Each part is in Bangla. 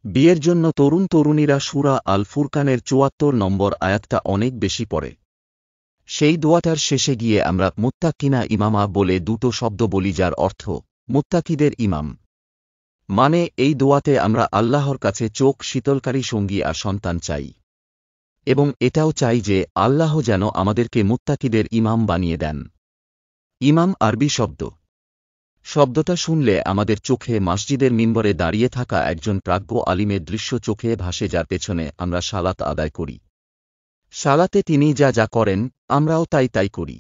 বিয়ের জন্য তরুণ তরুণীরা সূরা আল ফুরকানের ৭৪ নম্বর আয়াতটা অনেক বেশি পড়ে। সেই দোয়াটার শেষে গিয়ে আমরা মুত্তাকিনা ইমামা বলে দুটো শব্দ বলি, যার অর্থ মুত্তাকিদের ইমাম। মানে এই দোয়াতে আমরা আল্লাহর কাছে চোখ শীতলকারী সঙ্গী আর সন্তান চাই, এবং এটাও চাই যে আল্লাহ যেন আমাদেরকে মুত্তাকিদের ইমাম বানিয়ে দেন। ইমাম আরবি শব্দ। শব্দটা শুনলে আমাদের চোখে মসজিদের মিম্বরে দাঁড়িয়ে থাকা একজন প্রাজ্ঞ আলিমের দৃশ্য চোখে ভাসে, যার পেছনে আমরা সালাত আদায় করি। সালাতে তিনি যা যা করেন আমরাও তাই তাই করি।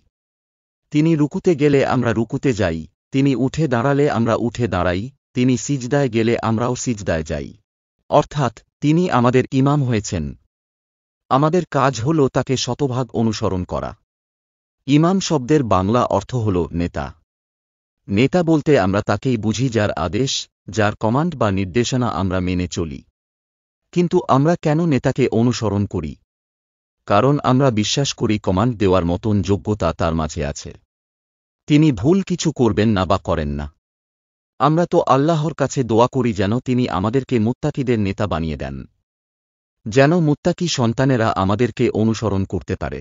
তিনি রুকুতে গেলে আমরা রুকুতে যাই, তিনি উঠে দাঁড়ালে আমরা উঠে দাঁড়াই, তিনি সিজদায় গেলে আমরাও সিজদায় যাই। অর্থাৎ তিনি আমাদের ইমাম হয়েছেন। আমাদের কাজ হল তাকে শতভাগ অনুসরণ করা। ইমাম শব্দের বাংলা অর্থ হল নেতা। নেতা বলতে আমরা তাকেই বুঝি যার আদেশ, যার কমান্ড বা নির্দেশনা আমরা মেনে চলি। কিন্তু আমরা কেন নেতাকে অনুসরণ করি? কারণ আমরা বিশ্বাস করি কমান্ড দেওয়ার মতন যোগ্যতা তার মাঝে আছে। তিনি ভুল কিছু করবেন না বা করেন না। আমরা তো আল্লাহর কাছে দোয়া করি যেন তিনি আমাদেরকে মুত্তাকিদের নেতা বানিয়ে দেন, যেন মুত্তাকি সন্তানেরা আমাদেরকে অনুসরণ করতে পারে।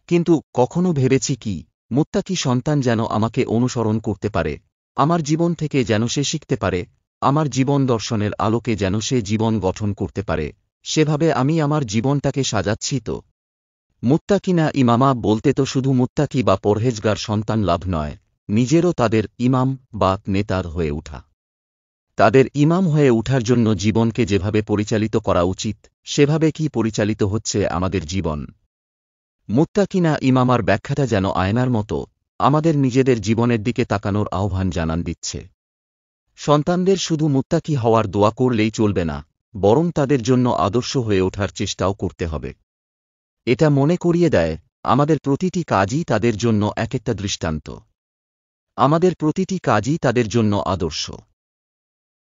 কিন্তু কখনো ভেবেছি কি, মুত্তাকি সন্তান যেন আমাকে অনুসরণ করতে পারে, আমার জীবন থেকে যেন সে শিখতে পারে, আমার জীবন দর্শনের আলোকে যেন সে জীবন গঠন করতে পারে, সেভাবে আমি আমার জীবনটাকে সাজাচ্ছি তো? মুত্তাকিনা ইমামা বলতে তো শুধু মুত্তাকি বা পরহেজগার সন্তান লাভ নয়, নিজেরও তাদের ইমাম বা নেতার হয়ে ওঠা। তাদের ইমাম হয়ে ওঠার জন্য জীবনকে যেভাবে পরিচালিত করা উচিত, সেভাবে কি পরিচালিত হচ্ছে আমাদের জীবন? মুত্তাকিনা ইমামার ব্যাখ্যাটা যেন আয়নার মতো আমাদের নিজেদের জীবনের দিকে তাকানোর আহ্বান জানান দিচ্ছে। সন্তানদের শুধু মুত্তাকি হওয়ার দোয়া করলেই চলবে না, বরং তাদের জন্য আদর্শ হয়ে ওঠার চেষ্টাও করতে হবে। এটা মনে করিয়ে দেয় আমাদের প্রতিটি কাজই তাদের জন্য এক একটা দৃষ্টান্ত। আমাদের প্রতিটি কাজই তাদের জন্য আদর্শ।